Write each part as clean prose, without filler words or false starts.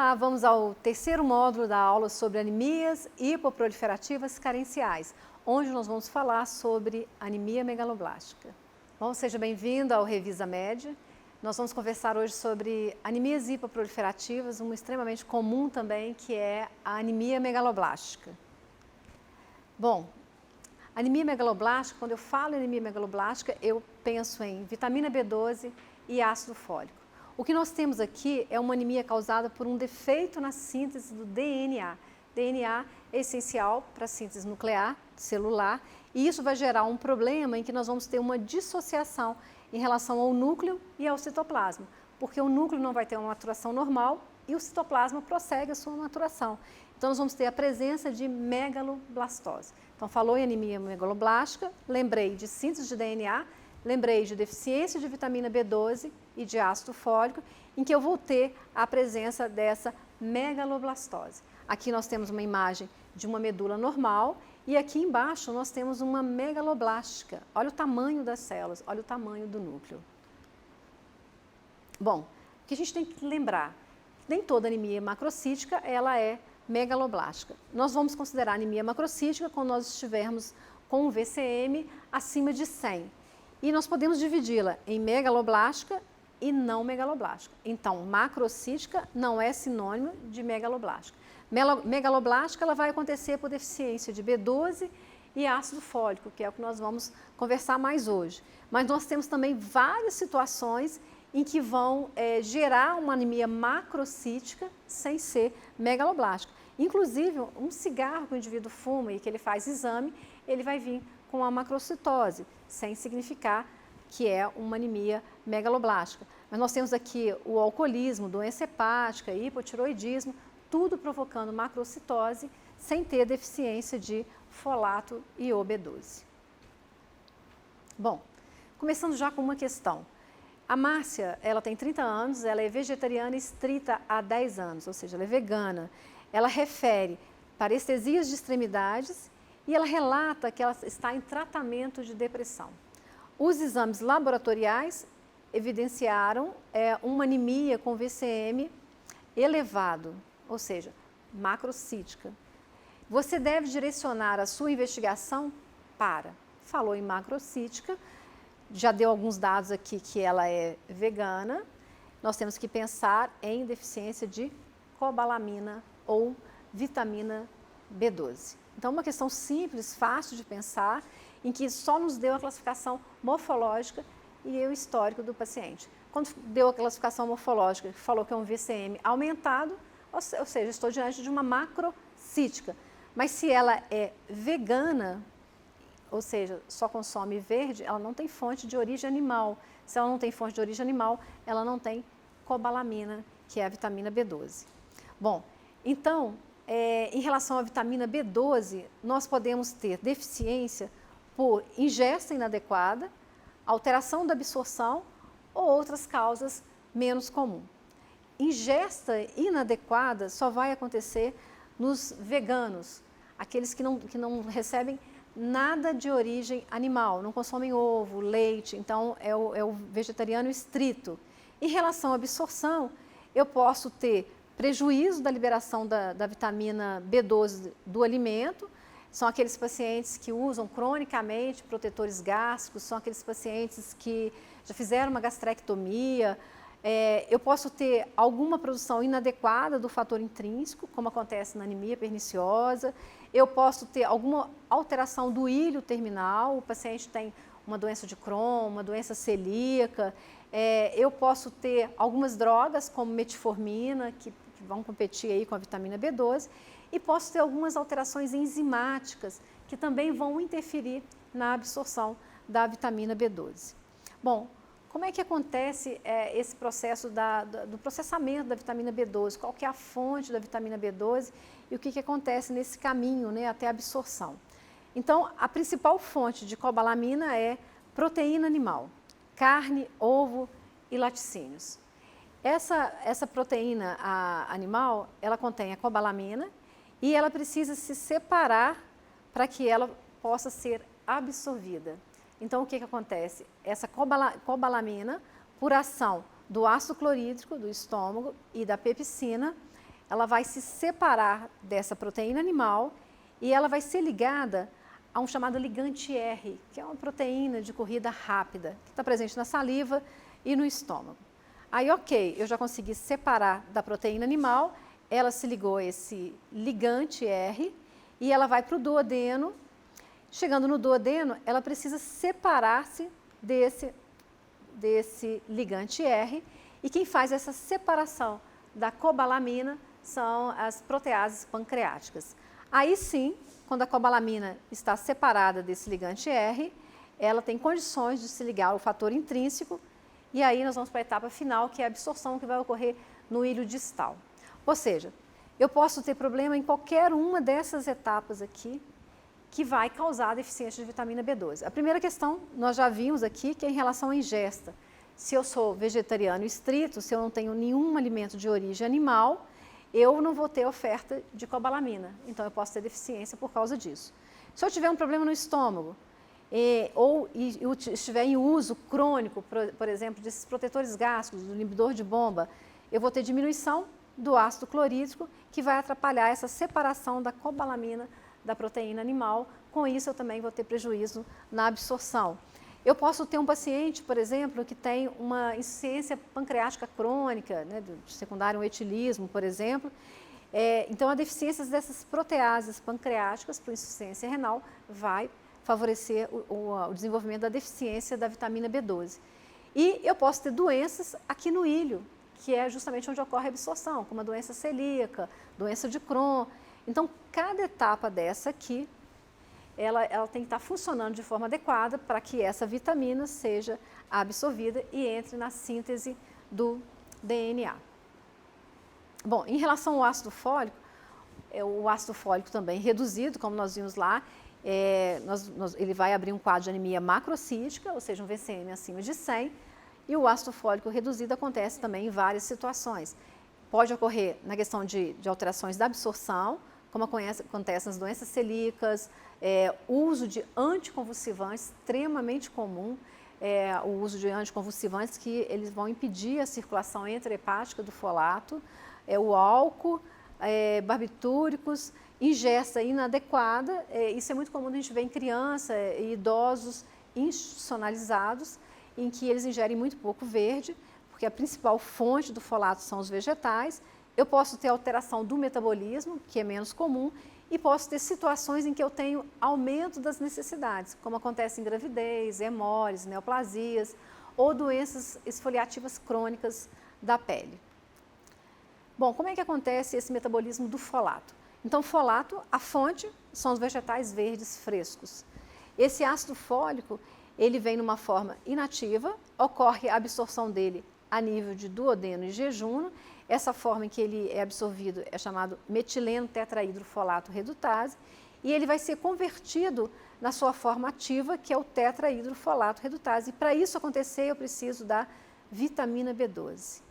Olá, vamos ao terceiro módulo da aula sobre anemias hipoproliferativas carenciais, onde nós vamos falar sobre anemia megaloblástica. Bom, seja bem-vindo ao Revisa Med. Nós vamos conversar hoje sobre anemias hipoproliferativas, uma extremamente comum também, que é a anemia megaloblástica. Bom, anemia megaloblástica, quando eu falo em anemia megaloblástica, eu penso em vitamina B12 e ácido fólico. O que nós temos aqui é uma anemia causada por um defeito na síntese do DNA. DNA é essencial para a síntese nuclear, celular, e isso vai gerar um problema em que nós vamos ter uma dissociação em relação ao núcleo e ao citoplasma, porque o núcleo não vai ter uma maturação normal e o citoplasma prossegue a sua maturação. Então, nós vamos ter a presença de megaloblastose. Então, falou em anemia megaloblástica, lembrei de síntese de DNA, lembrei de deficiência de vitamina B12 e de ácido fólico, em que eu vou ter a presença dessa megaloblastose. Aqui nós temos uma imagem de uma medula normal e aqui embaixo nós temos uma megaloblástica. Olha o tamanho das células, olha o tamanho do núcleo. Bom, o que a gente tem que lembrar, nem toda anemia macrocítica ela é megaloblástica. Nós vamos considerar anemia macrocítica quando nós estivermos com um VCM acima de 100. E nós podemos dividi-la em megaloblástica e não megaloblástica. Então, macrocítica não é sinônimo de megaloblástica. Megaloblástica ela vai acontecer por deficiência de B12 e ácido fólico, que é o que nós vamos conversar mais hoje. Mas nós temos também várias situações em que vão gerar uma anemia macrocítica sem ser megaloblástica. Inclusive, um cigarro que o indivíduo fuma e que ele faz exame, ele vai vir com a macrocitose, sem significar que é uma anemia megaloblástica. Mas nós temos aqui o alcoolismo, doença hepática, hipotiroidismo, tudo provocando macrocitose sem ter deficiência de folato e B12. Bom, começando já com uma questão. A Márcia, ela tem 30 anos, ela é vegetariana estrita há 10 anos, ou seja, ela é vegana. Ela refere parestesias de extremidades e ela relata que ela está em tratamento de depressão. Os exames laboratoriais evidenciaram uma anemia com VCM elevado, ou seja, macrocítica. Você deve direcionar a sua investigação para, falou em macrocítica, já deu alguns dados aqui que ela é vegana, nós temos que pensar em deficiência de cobalamina ou vitamina B12. Então, uma questão simples, fácil de pensar, em que só nos deu a classificação morfológica e o histórico do paciente. Quando deu a classificação morfológica, falou que é um VCM aumentado, ou seja, estou diante de uma macrocítica. Mas se ela é vegana, ou seja, só consome verde, ela não tem fonte de origem animal. Se ela não tem fonte de origem animal, ela não tem cobalamina, que é a vitamina B12. Bom, então, em relação à vitamina B12, nós podemos ter deficiência por ingesta inadequada, alteração da absorção ou outras causas menos comuns. Ingesta inadequada só vai acontecer nos veganos, aqueles que não recebem nada de origem animal, não consomem ovo, leite, então é o vegetariano estrito. Em relação à absorção, eu posso ter prejuízo da liberação da vitamina B12 do alimento, são aqueles pacientes que usam cronicamente protetores gástricos, são aqueles pacientes que já fizeram uma gastrectomia. Eu posso ter alguma produção inadequada do fator intrínseco, como acontece na anemia perniciosa. Eu posso ter alguma alteração do ilho terminal, o paciente tem uma doença de Crohn, uma doença celíaca. Eu posso ter algumas drogas, como metformina, que vão competir aí com a vitamina B12, e posso ter algumas alterações enzimáticas, que também vão interferir na absorção da vitamina B12. Bom, como é que acontece esse processo do processamento da vitamina B12? Qual que é a fonte da vitamina B12 e o que acontece nesse caminho, né, até a absorção? Então, a principal fonte de cobalamina é proteína animal, carne, ovo e laticínios. Essa proteína animal, ela contém a cobalamina e ela precisa se separar para que ela possa ser absorvida. Então, o que acontece? Essa cobalamina, por ação do ácido clorídrico do estômago e da pepsina, ela vai se separar dessa proteína animal e ela vai ser ligada a um chamado ligante R, que é uma proteína de corrida rápida, que está presente na saliva e no estômago. Aí, ok, eu já consegui separar da proteína animal, ela se ligou a esse ligante R e ela vai para o duodeno. Chegando no duodeno, ela precisa separar-se desse ligante R, e quem faz essa separação da cobalamina são as proteases pancreáticas. Aí sim, quando a cobalamina está separada desse ligante R, ela tem condições de se ligar ao fator intrínseco, e aí nós vamos para a etapa final, que é a absorção, que vai ocorrer no ilho distal. Ou seja, eu posso ter problema em qualquer uma dessas etapas aqui, que vai causar deficiência de vitamina B12. A primeira questão, nós já vimos aqui, que é em relação à ingesta. Se eu sou vegetariano estrito, se eu não tenho nenhum alimento de origem animal, eu não vou ter oferta de cobalamina. Então, eu posso ter deficiência por causa disso. Se eu tiver um problema no estômago, ou estiver em uso crônico, por exemplo, desses protetores gástricos, do inibidor de bomba, eu vou ter diminuição do ácido clorídrico, que vai atrapalhar essa separação da cobalamina da proteína animal. Com isso, eu também vou ter prejuízo na absorção. Eu posso ter um paciente, por exemplo, que tem uma insuficiência pancreática crônica, né, secundária, um etilismo, por exemplo. Então, a deficiência dessas proteases pancreáticas por insuficiência renal vai favorecer o desenvolvimento da deficiência da vitamina B12. E eu posso ter doenças aqui no ilho, que é justamente onde ocorre a absorção, como a doença celíaca, doença de Crohn. Então, cada etapa dessa aqui, ela tem que estar funcionando de forma adequada para que essa vitamina seja absorvida e entre na síntese do DNA. Bom, em relação ao ácido fólico, o ácido fólico também reduzido, como nós vimos lá, ele vai abrir um quadro de anemia macrocítica, ou seja, um VCM acima de 100, e o ácido fólico reduzido acontece também em várias situações. Pode ocorrer na questão de alterações da absorção, como acontece nas doenças celíacas, uso de anticonvulsivantes, extremamente comum, o uso de anticonvulsivantes que eles vão impedir a circulação intrahepática do folato, o álcool, barbitúricos, ingesta inadequada, isso é muito comum a gente ver em crianças e idosos institucionalizados, em que eles ingerem muito pouco verde, porque a principal fonte do folato são os vegetais. Eu posso ter alteração do metabolismo, que é menos comum, e posso ter situações em que eu tenho aumento das necessidades, como acontece em gravidez, hemólise, neoplasias, ou doenças esfoliativas crônicas da pele. Bom, como é que acontece esse metabolismo do folato? Então, folato, a fonte, são os vegetais verdes frescos. Esse ácido fólico, ele vem numa forma inativa, ocorre a absorção dele a nível de duodeno e jejum. Essa forma em que ele é absorvido é chamado metileno tetrahidrofolato redutase, e ele vai ser convertido na sua forma ativa, que é o tetrahidrofolato redutase. E para isso acontecer, eu preciso da vitamina B12.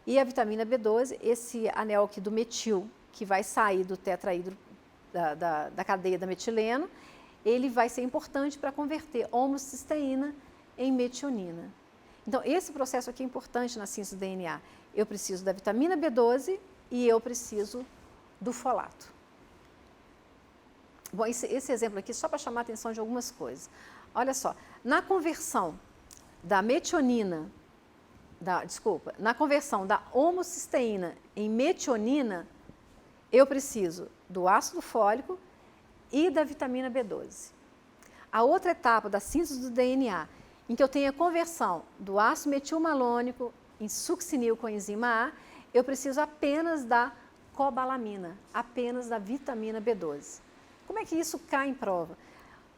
E a vitamina B12, esse anel aqui do metil, que vai sair do tetrahidro, da cadeia da metileno, ele vai ser importante para converter homocisteína em metionina. Então, esse processo aqui é importante na síntese do DNA. Eu preciso da vitamina B12 e eu preciso do folato. Bom, esse exemplo aqui só para chamar a atenção de algumas coisas. Olha só, na conversão da metionina, na conversão da homocisteína em metionina, eu preciso do ácido fólico e da vitamina B12. A outra etapa da síntese do DNA, em que eu tenho a conversão do ácido metilmalônico em succinil com enzima A, eu preciso apenas da cobalamina, apenas da vitamina B12. Como é que isso cai em prova?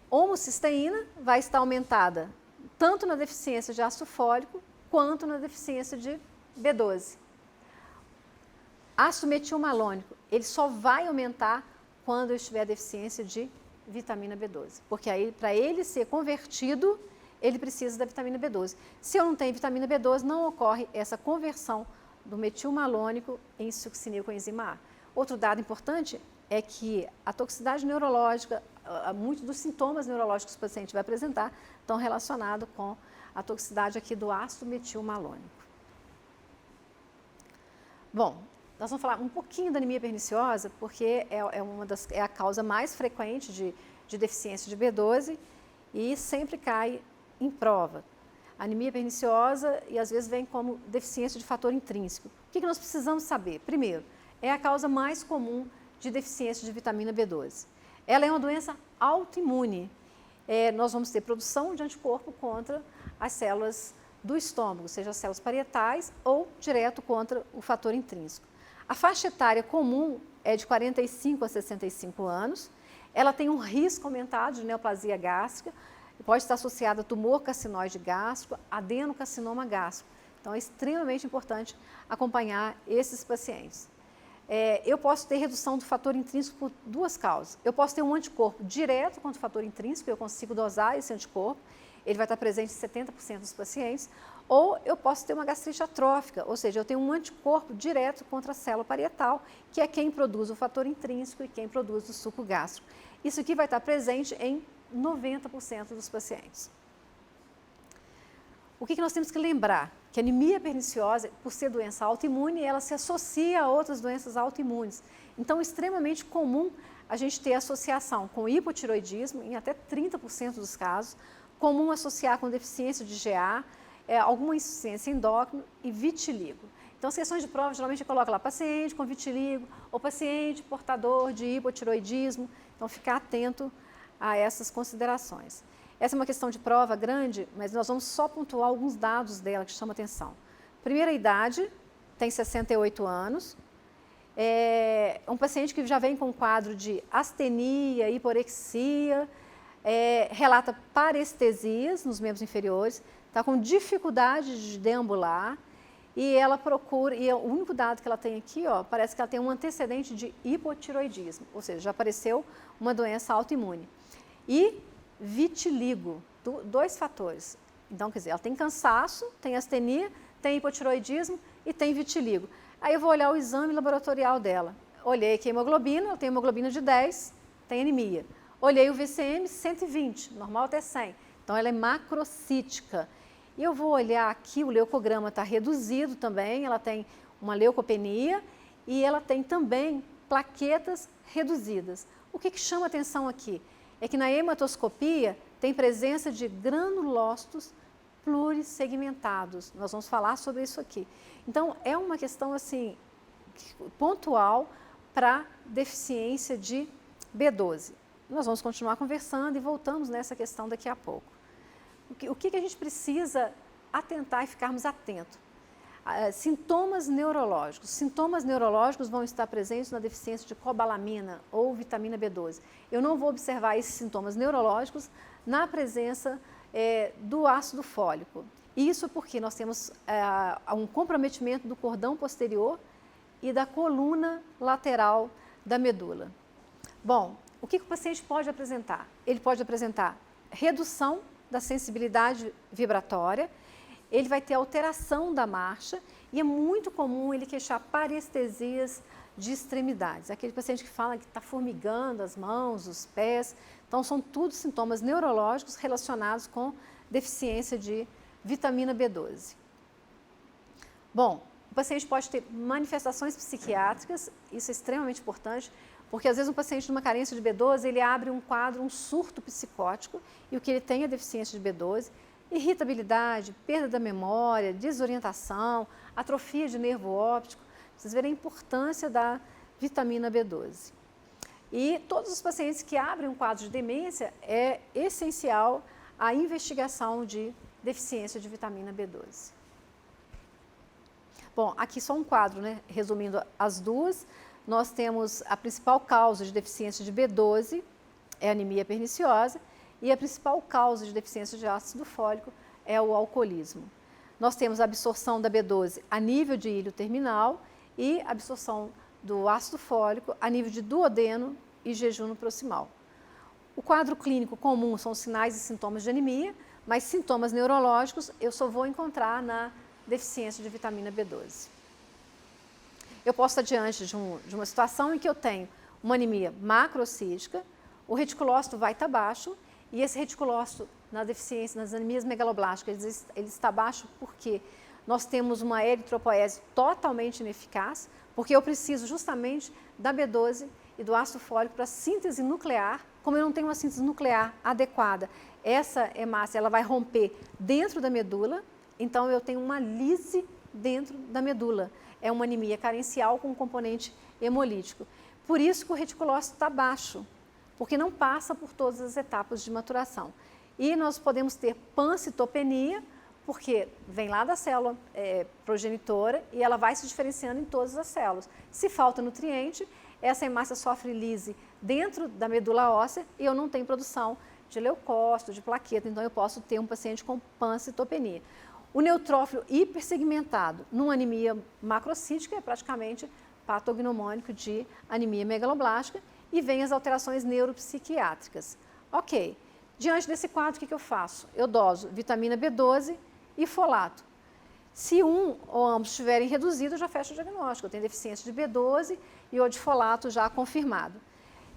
Homocisteína vai estar aumentada tanto na deficiência de ácido fólico quanto na deficiência de B12. Ácido metilmalônico, ele só vai aumentar quando eu estiver deficiência de vitamina B12, porque aí, para ele ser convertido, ele precisa da vitamina B12. Se eu não tenho vitamina B12, não ocorre essa conversão do metilmalônico em succinil com enzima A. Outro dado importante é que a toxicidade neurológica, muitos dos sintomas neurológicos que o paciente vai apresentar estão relacionados com a toxicidade aqui do ácido metilmalônico. Bom, Nós vamos falar um pouquinho da anemia perniciosa, porque é a causa mais frequente de deficiência de B12 e sempre cai em prova. Anemia perniciosa e às vezes vem como deficiência de fator intrínseco. O que nós precisamos saber? Primeiro, é a causa mais comum de deficiência de vitamina B12. Ela é uma doença autoimune. Nós vamos ter produção de anticorpo contra as células do estômago, seja as células parietais ou direto contra o fator intrínseco. A faixa etária comum é de 45 a 65 anos. Ela tem um risco aumentado de neoplasia gástrica, pode estar associada a tumor carcinoide gástrico, adenocarcinoma gástrico. Então, é extremamente importante acompanhar esses pacientes. Eu posso ter redução do fator intrínseco por duas causas. Eu posso ter um anticorpo direto contra o fator intrínseco, eu consigo dosar esse anticorpo, ele vai estar presente em 70% dos pacientes, ou eu posso ter uma gastrite atrófica, ou seja, eu tenho um anticorpo direto contra a célula parietal, que é quem produz o fator intrínseco e quem produz o suco gástrico. Isso aqui vai estar presente em 90% dos pacientes. O que nós temos que lembrar? Que a anemia perniciosa, por ser doença autoimune, ela se associa a outras doenças autoimunes. Então, é extremamente comum a gente ter associação com hipotiroidismo, em até 30% dos casos, comum associar com deficiência de GA, alguma insuficiência endócrina e vitiligo. Então, as questões de prova, geralmente coloca lá paciente com vitiligo ou paciente portador de hipotiroidismo. Então, ficar atento a essas considerações. Essa é uma questão de prova grande, mas nós vamos só pontuar alguns dados dela que chamam atenção. Primeira idade, tem 68 anos. É um paciente que já vem com um quadro de astenia, hiporexia, relata parestesias nos membros inferiores, está com dificuldade de deambular e ela procura, e o único dado que ela tem aqui, parece que ela tem um antecedente de hipotiroidismo, ou seja, já apareceu uma doença autoimune. E vitiligo, dois fatores. Então, quer dizer, ela tem cansaço, tem astenia, tem hipotiroidismo e tem vitiligo. Aí eu vou olhar o exame laboratorial dela. Olhei aqui a hemoglobina, ela tem hemoglobina de 10, tem anemia. Olhei o VCM, 120, normal até 100. Então, ela é macrocítica. E eu vou olhar aqui, o leucograma está reduzido também, ela tem uma leucopenia e ela tem também plaquetas reduzidas. O que chama atenção aqui? É que na hematoscopia tem presença de granulócitos plurissegmentados. Nós vamos falar sobre isso aqui. Então, é uma questão assim, pontual para deficiência de B12. Nós vamos continuar conversando e voltamos nessa questão daqui a pouco. O que a gente precisa atentar e ficarmos atentos? Sintomas neurológicos. Sintomas neurológicos vão estar presentes na deficiência de cobalamina ou vitamina B12. Eu não vou observar esses sintomas neurológicos na presença do ácido fólico. Isso porque nós temos um comprometimento do cordão posterior e da coluna lateral da medula. Bom, o que o paciente pode apresentar? Ele pode apresentar redução da sensibilidade vibratória, ele vai ter alteração da marcha e é muito comum ele queixar parestesias de extremidades. Aquele paciente que fala que está formigando as mãos, os pés. Então, são tudo sintomas neurológicos relacionados com deficiência de vitamina B12. Bom, o paciente pode ter manifestações psiquiátricas, isso é extremamente importante, porque às vezes um paciente numa carência de B12, ele abre um quadro, um surto psicótico, e o que ele tem é deficiência de B12, irritabilidade, perda da memória, desorientação, atrofia de nervo óptico. Vocês verem a importância da vitamina B12. E todos os pacientes que abrem um quadro de demência, é essencial a investigação de deficiência de vitamina B12. Bom, aqui só um quadro, né? Resumindo as duas, nós temos a principal causa de deficiência de B12, é a anemia perniciosa, e a principal causa de deficiência de ácido fólico é o alcoolismo. Nós temos a absorção da B12 a nível de íleo terminal e a absorção do ácido fólico a nível de duodeno e jejum proximal. O quadro clínico comum são sinais e sintomas de anemia, mas sintomas neurológicos eu só vou encontrar na deficiência de vitamina B12. Eu posso estar diante de uma situação em que eu tenho uma anemia macrocítica, o reticulócito vai estar baixo, e esse reticulócito, na deficiência, nas anemias megaloblásticas, ele está baixo porque nós temos uma eritropoese totalmente ineficaz, porque eu preciso justamente da B12 e do ácido fólico para síntese nuclear. Como eu não tenho uma síntese nuclear adequada, essa hemácia ela vai romper dentro da medula, então eu tenho uma lise dentro da medula. É uma anemia carencial com um componente hemolítico. Por isso que o reticulócito está baixo, porque não passa por todas as etapas de maturação. E nós podemos ter pancitopenia, porque vem lá da célula progenitora e ela vai se diferenciando em todas as células. Se falta nutriente, essa hemácia sofre lise dentro da medula óssea e eu não tenho produção de leucócito, de plaqueta, então eu posso ter um paciente com pancitopenia. O neutrófilo hipersegmentado numa anemia macrocítica é praticamente patognomônico de anemia megaloblástica e vem as alterações neuropsiquiátricas. Ok, diante desse quadro, o que eu faço? Eu doso vitamina B12 e folato. Se um ou ambos estiverem reduzidos, eu já fecho o diagnóstico. Eu tenho deficiência de B12 e ou de folato já confirmado.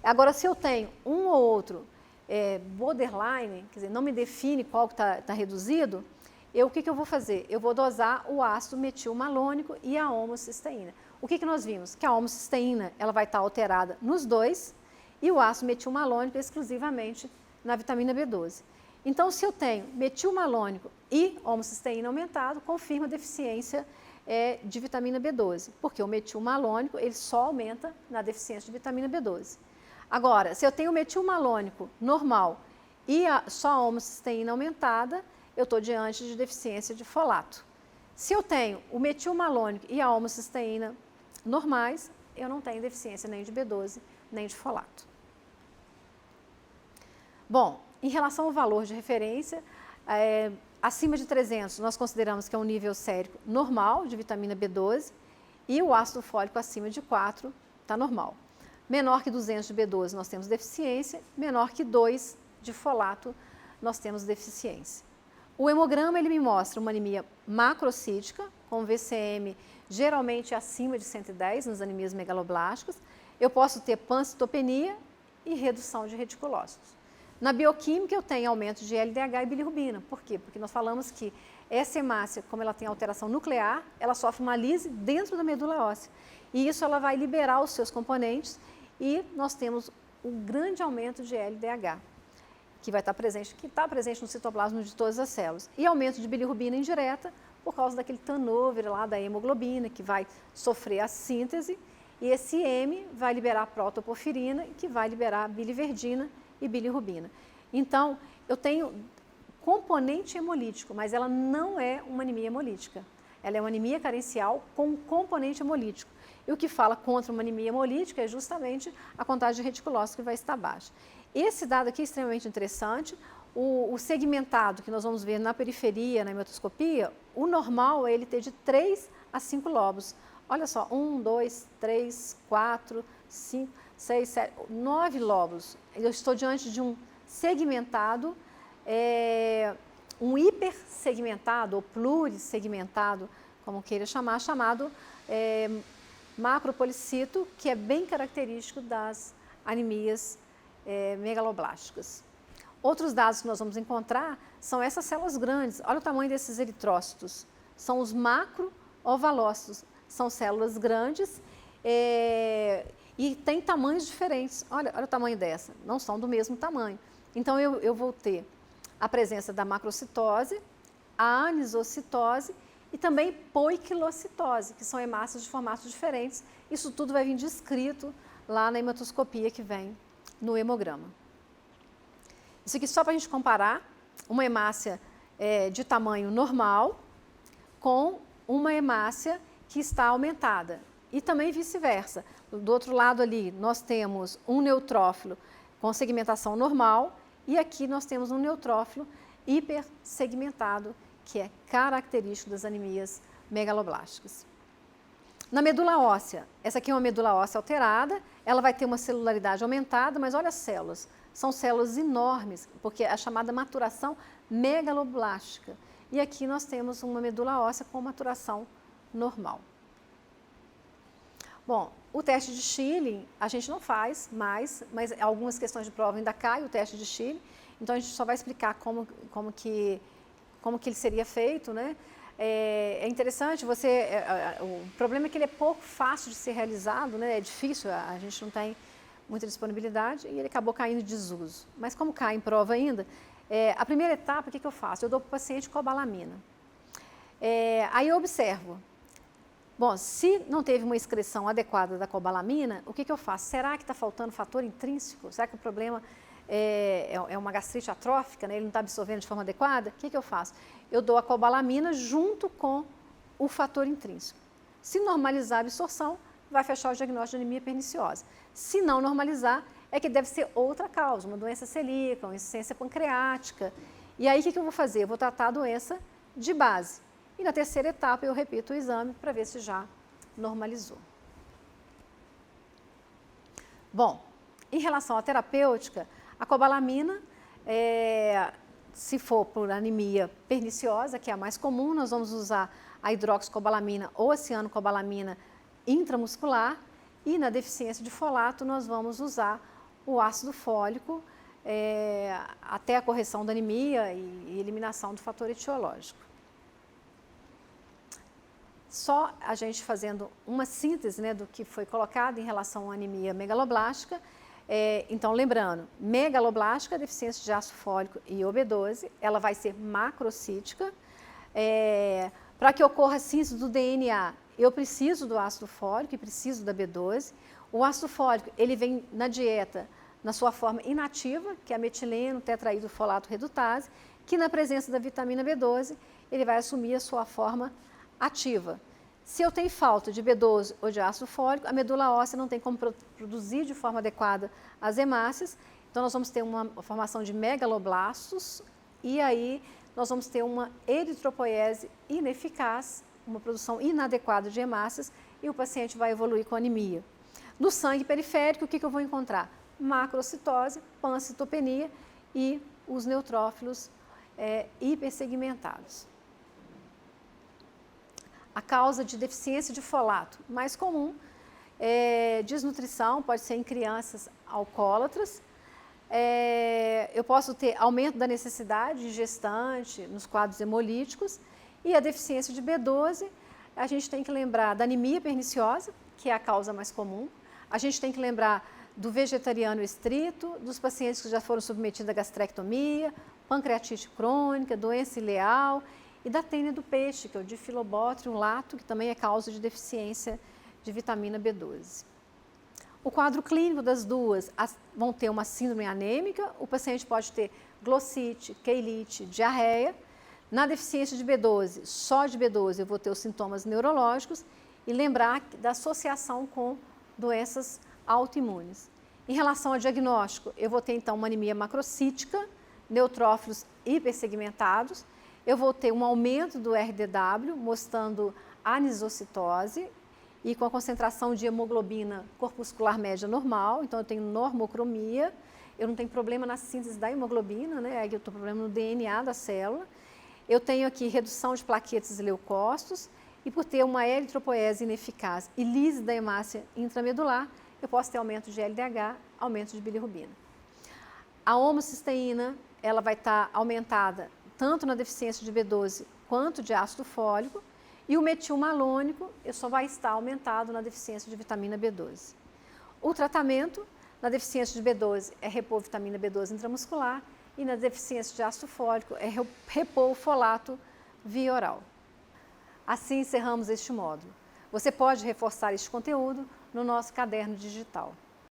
Agora, se eu tenho um ou outro borderline, quer dizer, não me define qual que está reduzido, o que eu vou fazer? Eu vou dosar o ácido metilmalônico e a homocisteína. O que nós vimos? Que a homocisteína ela vai estar alterada nos dois e o ácido metilmalônico exclusivamente na vitamina B12. Então, se eu tenho metilmalônico e homocisteína aumentado, confirma a deficiência de vitamina B12, porque o metilmalônico ele só aumenta na deficiência de vitamina B12. Agora, se eu tenho metilmalônico normal e só a homocisteína aumentada, eu estou diante de deficiência de folato. Se eu tenho o metilmalônico e a homocisteína normais, eu não tenho deficiência nem de B12, nem de folato. Bom, em relação ao valor de referência, acima de 300 nós consideramos que é um nível sérico normal de vitamina B12 e o ácido fólico acima de 4 está normal. Menor que 200 de B12 nós temos deficiência, menor que 2 de folato nós temos deficiência. O hemograma ele me mostra uma anemia macrocítica, com VCM geralmente acima de 110 nas anemias megaloblásticas. Eu posso ter pancitopenia e redução de reticulócitos. Na bioquímica eu tenho aumento de LDH e bilirrubina. Por quê? Porque nós falamos que essa hemácia, como ela tem alteração nuclear, ela sofre uma lise dentro da medula óssea. E isso ela vai liberar os seus componentes e nós temos um grande aumento de LDH, que vai estar presente, que está presente no citoplasma de todas as células. E aumento de bilirrubina indireta por causa daquele turnover lá da hemoglobina, que vai sofrer a síntese, e esse M vai liberar a protoporfirina, que vai liberar biliverdina e bilirrubina. Então, eu tenho componente hemolítico, mas ela não é uma anemia hemolítica. Ela é uma anemia carencial com componente hemolítico. E o que fala contra uma anemia hemolítica é justamente a contagem de reticulócitos que vai estar baixa. Esse dado aqui é extremamente interessante. O segmentado, que nós vamos ver na periferia, na hematoscopia, o normal é ele ter de 3 a 5 lobos. Olha só, 1, 2, 3, 4, 5, 6, 7, 9 lobos. Eu estou diante de um segmentado, um hipersegmentado ou plurissegmentado, como queira chamar, chamado macropolicito, que é bem característico das anemias megaloblásticas. Outros dados que nós vamos encontrar são essas células grandes. Olha o tamanho desses eritrócitos. São os macroovalócitos. São células grandes e têm tamanhos diferentes. Olha o tamanho dessa. Não são do mesmo tamanho. Então, eu vou ter a presença da macrocitose, a anisocitose e também poiquilocitose, que são hemácias de formatos diferentes. Isso tudo vai vir descrito lá na hematoscopia que vem no hemograma. Isso aqui só para a gente comparar uma hemácia de tamanho normal com uma hemácia que está aumentada. E também vice-versa. Do outro lado ali, nós temos um neutrófilo com segmentação normal e aqui nós temos um neutrófilo hipersegmentado, que é característico das anemias megaloblásticas. Na medula óssea, essa aqui é uma medula óssea alterada, ela vai ter uma celularidade aumentada, mas olha as células, são células enormes, porque é a chamada maturação megaloblástica. E aqui nós temos uma medula óssea com maturação normal. Bom, o teste de Schilling a gente não faz mais, mas algumas questões de prova ainda caem o teste de Schilling, então a gente só vai explicar como que ele seria feito, né? É interessante, o problema é que ele é pouco fácil de ser realizado, né? É difícil, a gente não tem muita disponibilidade e ele acabou caindo em desuso. Mas como cai em prova ainda, a primeira etapa, o que eu faço? Eu dou para o paciente cobalamina. Aí eu observo. Bom, se não teve uma excreção adequada da cobalamina, o que eu faço? Será que está faltando fator intrínseco? Será que o problema é uma gastrite atrófica, né? Ele não está absorvendo de forma adequada? O que eu faço? Eu dou a cobalamina junto com o fator intrínseco. Se normalizar a absorção, vai fechar o diagnóstico de anemia perniciosa. Se não normalizar, é que deve ser outra causa, uma doença celíaca, uma insuficiência pancreática. E aí o que eu vou fazer? Eu vou tratar a doença de base. E na terceira etapa eu repito o exame para ver se já normalizou. Bom, em relação à terapêutica, a cobalamina, se for por anemia perniciosa, que é a mais comum, nós vamos usar a hidroxicobalamina ou a cianocobalamina intramuscular, e na deficiência de folato nós vamos usar o ácido fólico até a correção da anemia e eliminação do fator etiológico. Só a gente fazendo uma síntese, né, do que foi colocado em relação à anemia megaloblástica. Então, lembrando, megaloblástica, deficiência de ácido fólico e OB12, ela vai ser macrocítica. Para que ocorra a síntese do DNA, eu preciso do ácido fólico e preciso da B12. O ácido fólico, ele vem na dieta na sua forma inativa, que é a metileno, tetraído folato redutase, que na presença da vitamina B12, ele vai assumir a sua forma ativa. Se eu tenho falta de B12 ou de ácido fólico, a medula óssea não tem como produzir de forma adequada as hemácias, então nós vamos ter uma formação de megaloblastos e aí nós vamos ter uma eritropoiese ineficaz, uma produção inadequada de hemácias e o paciente vai evoluir com anemia. No sangue periférico, o que eu vou encontrar? Macrocitose, pancitopenia e os neutrófilos hipersegmentados. A causa de deficiência de folato mais comum é desnutrição, pode ser em crianças alcoólatras. Eu posso ter aumento da necessidade de gestante nos quadros hemolíticos e a deficiência de B12, a gente tem que lembrar da anemia perniciosa, que é a causa mais comum. A gente tem que lembrar do vegetariano estrito, dos pacientes que já foram submetidos à gastrectomia, pancreatite crônica, doença ileal, e da tênia do peixe, que é o Diphyllobothrium lato, que também é causa de deficiência de vitamina B12. O quadro clínico das duas vão ter uma síndrome anêmica, o paciente pode ter glossite, queilite, diarreia. Na deficiência de B12, só de B12 eu vou ter os sintomas neurológicos e lembrar da associação com doenças autoimunes. Em relação ao diagnóstico, eu vou ter então uma anemia macrocítica, neutrófilos hipersegmentados, eu vou ter um aumento do RDW, mostrando anisocitose e com a concentração de hemoglobina corpuscular média normal, então eu tenho normocromia, eu não tenho problema na síntese da hemoglobina, né? Aí eu tenho problema no DNA da célula. Eu tenho aqui redução de plaquetas e leucócitos e por ter uma eritropoiese ineficaz e lise da hemácia intramedular, eu posso ter aumento de LDH, aumento de bilirrubina. A homocisteína, ela vai estar aumentada tanto na deficiência de B12 quanto de ácido fólico, e o metilmalônico só vai estar aumentado na deficiência de vitamina B12. O tratamento na deficiência de B12 é repor vitamina B12 intramuscular e na deficiência de ácido fólico é repor o folato via oral. Assim encerramos este módulo. Você pode reforçar este conteúdo no nosso caderno digital.